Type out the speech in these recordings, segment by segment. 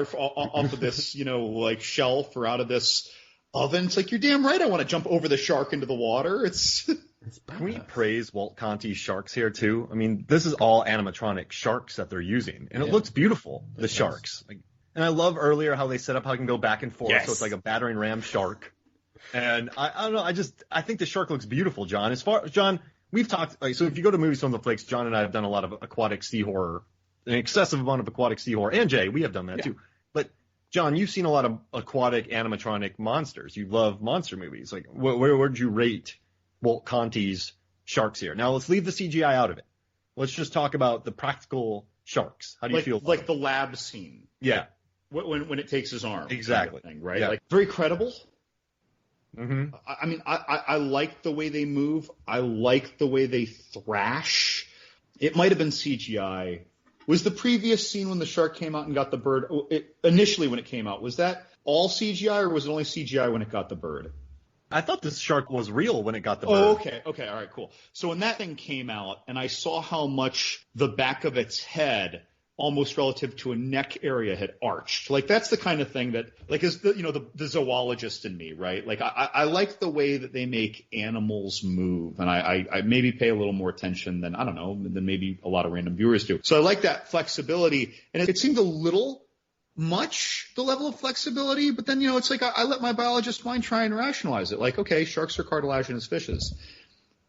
off of this, like shelf or out of this oven. It's like, you're damn right I want to jump over the shark into the water. It's Can we praise Walt Conti's sharks here too? I mean, this is all animatronic sharks that they're using, and it looks beautiful. The sharks, and I love earlier how they set up how it can go back and forth, so it's like a battering ram shark. And I don't know, I think the shark looks beautiful, John. John, we've talked. So if you go to Movies from the Flakes, John and I have done a lot of aquatic sea horror, an excessive amount of aquatic sea horror, and Jay, we have done that too. But John, you've seen a lot of aquatic animatronic monsters. You love monster movies. Like, where would you rate Walt Conti's sharks here? Now let's leave the CGI out of it. Let's just talk about the practical sharks. How do you feel? Like the lab scene. Yeah. When it takes his arm. Exactly. Thing, right? Yeah. Like, very credible. Mm-hmm. I mean, I like the way they move. I like the way they thrash. It might have been CGI. Was the previous scene when the shark came out and got the bird, initially when it came out, was that all CGI or was it only CGI when it got the bird? I thought this shark was real when it got the bird. Oh, okay, all right, cool. So when that thing came out and I saw how much the back of its head, almost relative to a neck area, had arched. Like, that's the kind of thing that, like, is the zoologist in me, right? Like, I like the way that they make animals move, and I maybe pay a little more attention than, I don't know, than maybe a lot of random viewers do. So I like that flexibility, and it seemed a little much, the level of flexibility, but then, it's like I let my biologist mind try and rationalize it. Like, okay, sharks are cartilaginous fishes.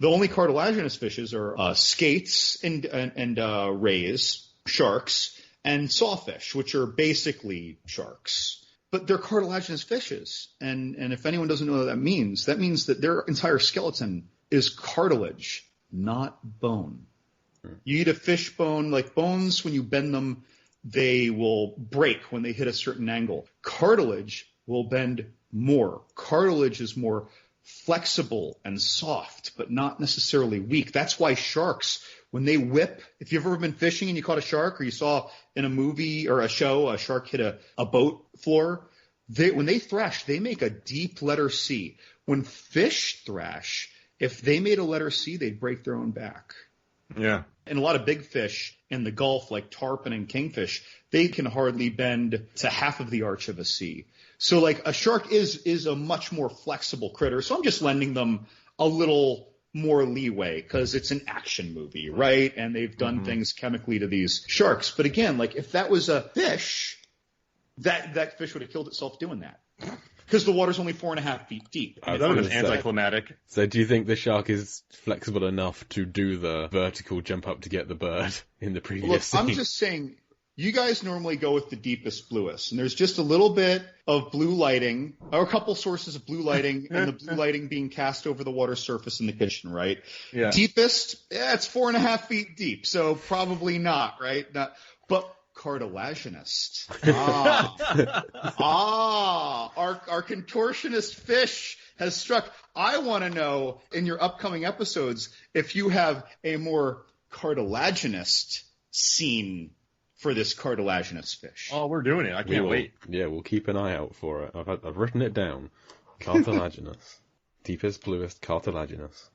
The only cartilaginous fishes are skates and rays, sharks, and sawfish, which are basically sharks. But they're cartilaginous fishes. And if anyone doesn't know what that means that their entire skeleton is cartilage, not bone. You eat a fish bone, like bones, when you bend them, they will break when they hit a certain angle. Cartilage will bend more. Cartilage is more flexible and soft, but not necessarily weak. That's why sharks, when they whip, if you've ever been fishing and you caught a shark, or you saw in a movie or a show a shark hit a boat floor, when they thrash, they make a deep letter C. When fish thrash, if they made a letter C, they'd break their own back. Yeah. And a lot of big fish in the Gulf, like tarpon and kingfish, they can hardly bend to half of the arch of a C. So, like, a shark is a much more flexible critter. So I'm just lending them a little more leeway because it's an action movie, right? And they've done things chemically to these sharks. But again, like, if that was a fish, that fish would have killed itself doing that. Because the water's only 4.5 feet deep. That was anticlimactic. So do you think the shark is flexible enough to do the vertical jump up to get the bird in the previous scene? I'm just saying, you guys normally go with the deepest, bluest. And there's just a little bit of blue lighting, or a couple sources of blue lighting, and the blue lighting being cast over the water surface in the kitchen, right? Yeah. Deepest, it's 4.5 feet deep, so probably not, right? But cartilaginous. Our contortionist fish has struck. I want to know in your upcoming episodes if you have a more cartilaginous scene for this cartilaginous fish. Oh, we're doing it. I can't wait. Yeah, we'll keep an eye out for it. I've written it down. Cartilaginous. Deepest, bluest, cartilaginous.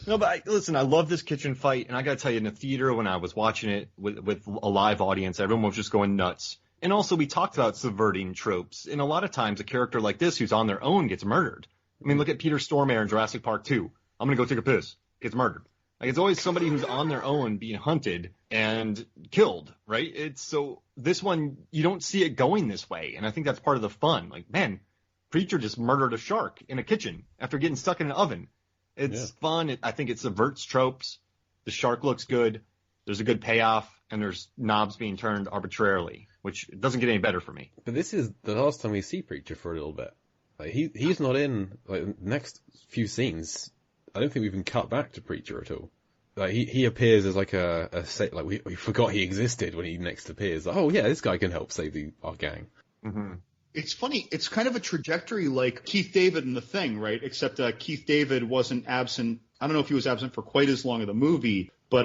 No, but listen, I love this kitchen fight, and I gotta tell you, in the theater when I was watching it with a live audience, everyone was just going nuts. And also, we talked about subverting tropes, and a lot of times a character like this who's on their own gets murdered. I mean, look at Peter Stormare in Jurassic Park 2. I'm gonna go take a piss. Gets murdered. Like, it's always somebody who's on their own being hunted and killed, right? So this one, you don't see it going this way, and I think that's part of the fun. Like, man, Preacher just murdered a shark in a kitchen after getting stuck in an oven. It's fun. I think it subverts tropes. The shark looks good. There's a good payoff, and there's knobs being turned arbitrarily, which doesn't get any better for me. But this is the last time we see Preacher for a little bit. Like, he's not in, like, the next few scenes. I don't think we even cut back to Preacher at all. Like, he appears as like we forgot he existed when he next appears. Like, oh yeah, this guy can help save our gang. Mm-hmm. It's funny. It's kind of a trajectory like Keith David in The Thing, right? Except Keith David wasn't absent. I don't know if he was absent for quite as long of the movie, But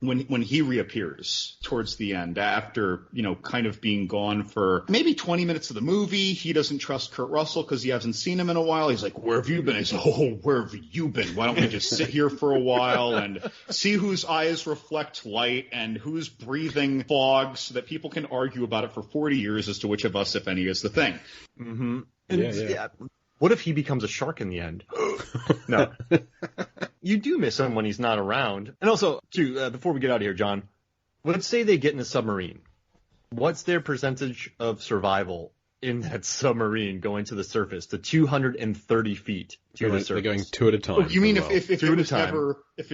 when he reappears towards the end, after kind of being gone for maybe 20 minutes of the movie, he doesn't trust Kurt Russell because he hasn't seen him in a while. He's like, "Where have you been?" He's like, "Oh, where have you been? Why don't we just sit here for a while and see whose eyes reflect light and who's breathing fog, so that people can argue about it for 40 years as to which of us, if any, is the thing." Mm-hmm. Yeah. What if he becomes a shark in the end? No. You do miss him when he's not around. And also, too, before we get out of here, John, let's say they get in a submarine. What's their percentage of survival in that submarine going to the surface, to 230 feet to the surface? They're going two at a time. You mean if it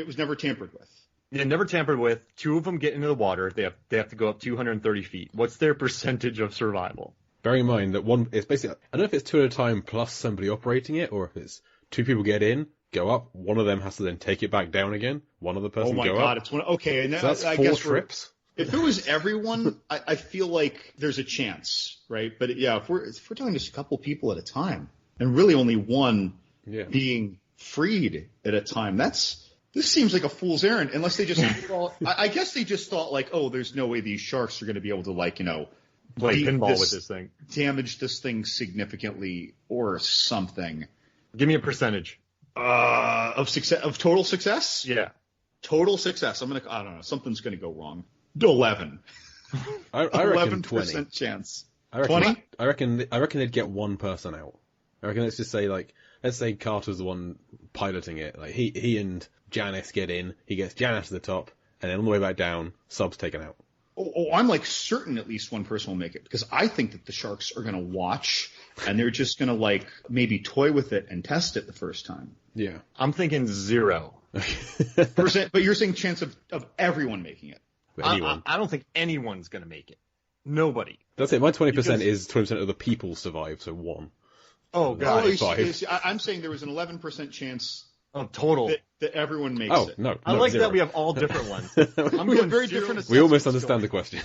was never tampered with? Yeah, never tampered with. Two of them get into the water. They have to go up 230 feet. What's their percentage of survival? Bearing in mind that it's basically, I don't know if it's two at a time plus somebody operating it, or if it's two people get in, go up, one of them has to then take it back down again, one other person go up. Oh my God, it's one. Okay, and so that's I 4 guess trips. If it was everyone, I feel like there's a chance, right? But yeah, if we're talking just a couple people at a time, and really only one being freed at a time, this seems like a fool's errand. Unless they just thought, I guess they just thought like, oh, there's no way these sharks are going to be able to play pinball with this thing, damage this thing significantly or something. Give me a percentage of success, of total success. Yeah, total success. I don't know. Something's going to go wrong. 11. I reckon 11% chance. 20? I reckon they'd get one person out. I reckon let's say Carter's the one piloting it. Like he and Janice get in. He gets Janice to the top, and then on the way back down, Sub's taken out. Oh, I'm like certain at least one person will make it, because I think that the sharks are going to watch and they're just going to maybe toy with it and test it the first time. Yeah. I'm thinking 0%. But you're saying chance of everyone making it. I don't think anyone's going to make it. Nobody. That's it. My 20% is 20% of the people survive, so 1. Oh, God. Five. I'm saying there was an 11% chance total that everyone makes it. No, I like 0. that we have all different ones. We have very different. We all misunderstand the question.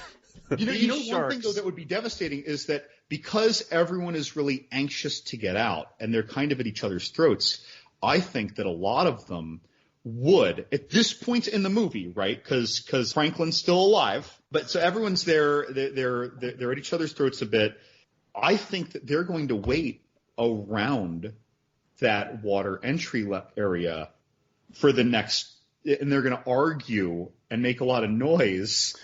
One thing though that would be devastating is that because everyone is really anxious to get out and they're kind of at each other's throats, I think that a lot of them would at this point in the movie, right? Because Franklin's still alive, but so everyone's there. They're at each other's throats a bit. I think that they're going to wait around that water entry area for the next, and they're going to argue and make a lot of noise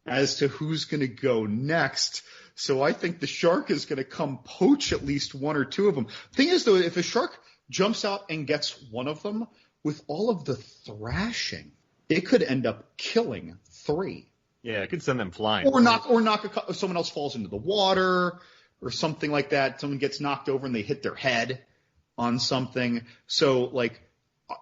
as to who's going to go next. So I think the shark is going to come poach at least one or two of them. Thing is, though, if a shark jumps out and gets one of them, with all of the thrashing, it could end up killing 3. Yeah, it could send them flying. Or someone else falls into the water or something like that. Someone gets knocked over and they hit their head on something. So,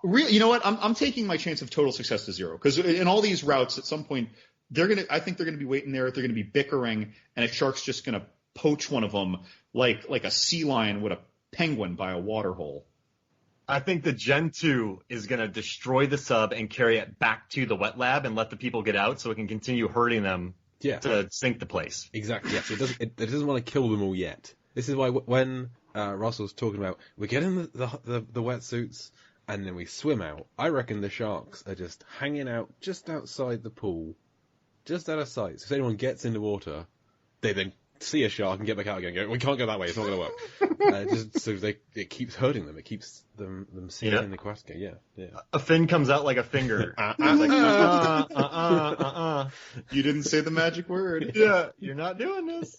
really, you know what? I'm taking my chance of total success to 0, because in all these routes, at some point, I think they're going to be waiting there. They're going to be bickering, and a shark's just going to poach one of them like a sea lion would a penguin by a water hole. I think the Gen 2 is going to destroy the sub and carry it back to the wet lab and let the people get out so it can continue hurting them to sink the place. Exactly. Yes. It doesn't want to kill them all yet. This is why when Russell's talking about we get in the wetsuits and then we swim out, I reckon the sharks are just hanging out just outside the pool, just out of sight. So if anyone gets in the water, they then see a shark and get back out again. Go, we can't go that way. It's not going to work. Just so it keeps hurting them. It keeps them seeing in the quest. Yeah. A fin comes out like a finger. You didn't say the magic word. Yeah, you're not doing this.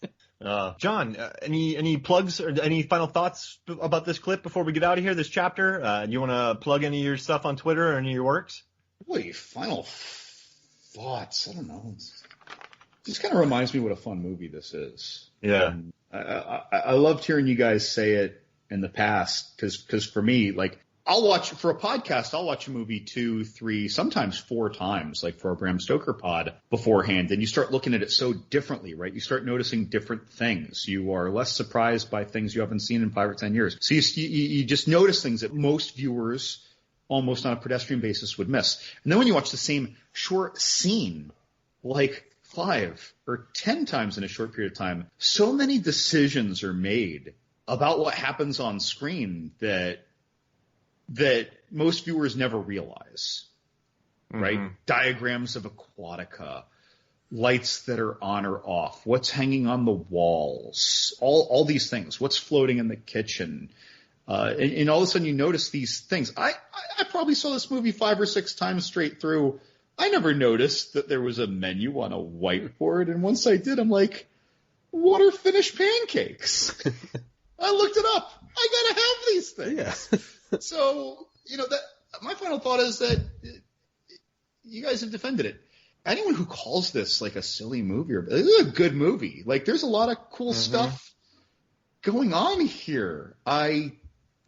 John, any plugs or any final thoughts about this clip before we get out of here? This chapter. You want to plug any of your stuff on Twitter or any of your works? Boy, final thoughts. I don't know. Just kind of reminds me what a fun movie this is. Yeah. I loved hearing you guys say it in the past, because for me, for a podcast, I'll watch a movie 2, 3, sometimes 4 times, like for a Bram Stoker pod beforehand, and you start looking at it so differently, right? You start noticing different things. You are less surprised by things you haven't seen in 5 or 10 years. So you just notice things that most viewers almost on a pedestrian basis would miss. And then when you watch the same short scene, 5 or 10 times in a short period of time, so many decisions are made about what happens on screen that most viewers never realize. right? Diagrams of Aquatica, lights that are on or off, what's hanging on the walls, all these things, what's floating in the kitchen. And all of a sudden you notice these things. I probably saw this movie 5 or 6 times straight through. I never noticed that there was a menu on a whiteboard. And once I did, I'm like, what are finished pancakes? I looked it up. I gotta have these things. Yeah. So, that my final thought is that you guys have defended it. Anyone who calls this like a silly movie, this is a good movie. Like, there's a lot of cool stuff going on here. I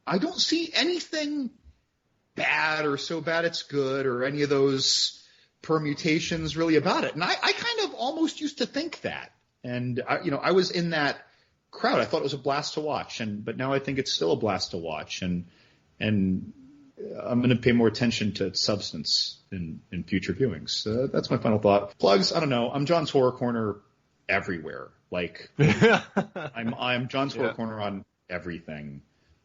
don't see anything bad or so bad it's good or any of those permutations really about it. And I kind of almost used to think that. And I was in that crowd. I thought it was a blast to watch, but now I think it's still a blast to watch. And I'm going to pay more attention to substance in future viewings. That's my final thought. Plugs, I don't know. I'm John's Horror Corner everywhere. Like, I'm John's Horror Corner on everything.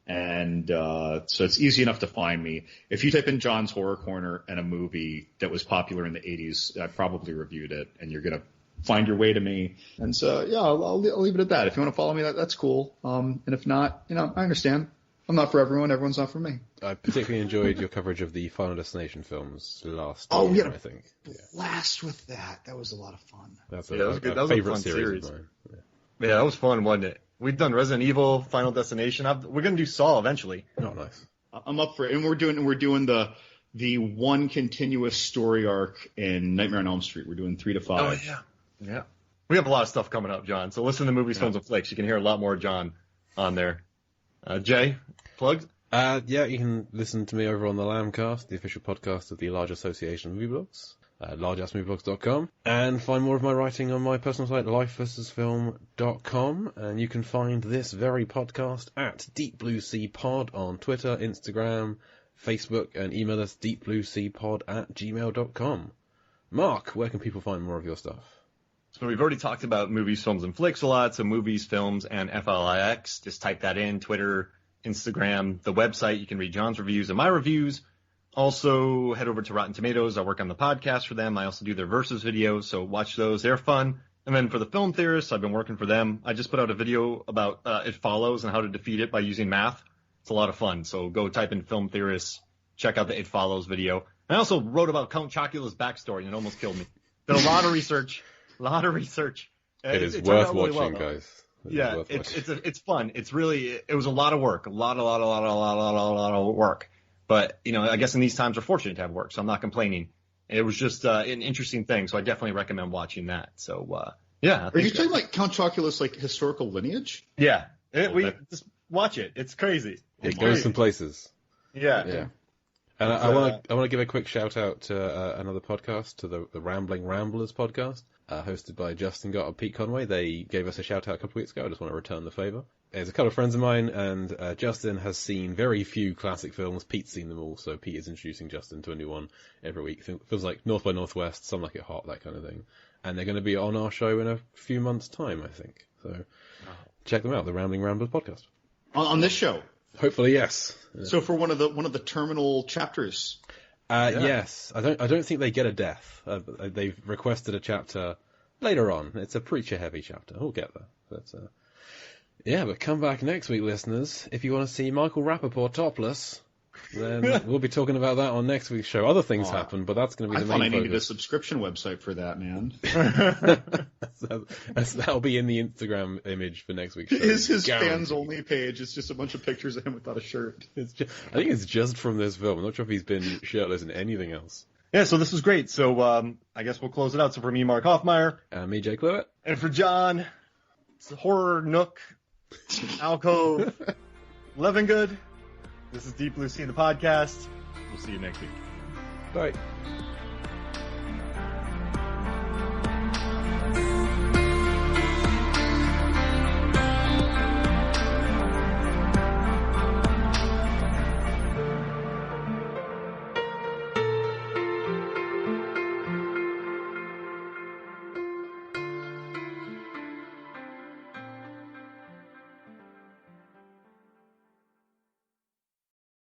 And so it's easy enough to find me. If you type in John's Horror Corner and a movie that was popular in the 80s, I probably reviewed it, and you're going to find your way to me. And so, I'll leave it at that. If you want to follow me, that's cool. And if not, I understand. I'm not for everyone. Everyone's not for me. I particularly enjoyed your coverage of the Final Destination films last year, I think. Blast with that. That was a lot of fun. That's that was good. That was favorite a fun series of mine. Yeah, that was fun, wasn't it? We've done Resident Evil, Final Destination. We're going to do Saw eventually. Oh, nice. I'm up for it. And we're doing the one continuous story arc in Nightmare on Elm Street. We're doing 3 to 5. Oh, yeah. Yeah. We have a lot of stuff coming up, John. So listen to Movies, Films, and Flicks. You can hear a lot more John on there. Jay, plugs? You can listen to me over on the Lambcast, the official podcast of the Large Association of Movie Blogs, largeassmovieblogs.com, and find more of my writing on my personal site, lifeversusfilm.com, and you can find this very podcast at Deep Blue Sea Pod on Twitter, Instagram, Facebook, and email us deepblueseapod@gmail.com. Mark, where can people find more of your stuff? So we've already talked about Movies, Films, and Flicks a lot, so Movies, Films, and FLIX. Just type that in, Twitter, Instagram, the website. You can read John's reviews and my reviews. Also, head over to Rotten Tomatoes. I work on the podcast for them. I also do their Versus videos, so watch those. They're fun. And then for the film theorists, I've been working for them. I just put out a video about It Follows and how to defeat it by using math. It's a lot of fun, so go type in film theorists, check out the It Follows video. I also wrote about Count Chocula's backstory, and it almost killed me. Did a lot of research. It is worth watching, guys. It's fun. It was a lot of work, a lot of work. But, I guess in these times we're fortunate to have work, so I'm not complaining. It was just an interesting thing, so I definitely recommend watching that. So, Are you talking like Count Chocula's historical lineage? Yeah. Just watch it. It's crazy. It goes some places. Yeah. And I want to give a quick shout out to another podcast, to the Rambling Ramblers podcast, hosted by Justin Gott and Pete Conway. They gave us a shout out a couple of weeks ago. I just want to return the favour. There's a couple of friends of mine, and Justin has seen very few classic films. Pete's seen them all, so Pete is introducing Justin to a new one every week. Feels like North by Northwest, Some Like It Hot, that kind of thing. And they're going to be on our show in a few months' time, I think. So check them out, the Rambling Ramblers podcast. On this show? Hopefully, yes. So for one of the terminal chapters. Yes, I don't think they get a death. They've requested a chapter later on. It's a preacher-heavy chapter. We'll get there. But come back next week, listeners. If you want to see Michael Rappaport topless, then we'll be talking about that on next week's show. Other things happen, but that's going to be the main focus. I needed a subscription website for that, man. That'll be in the Instagram image for next week's show. His fans-only page is just a bunch of pictures of him without a shirt. I think it's just from this film. I'm not sure if he's been shirtless in anything else. Yeah, so this was great. So I guess we'll close it out. So for me, Mark Hoffmeyer. And me, Jake Lewitt. And for John, it's the Horror Nook, Alcove, Levingood. This is Deep Blue Sea, the podcast. We'll see you next week. Bye.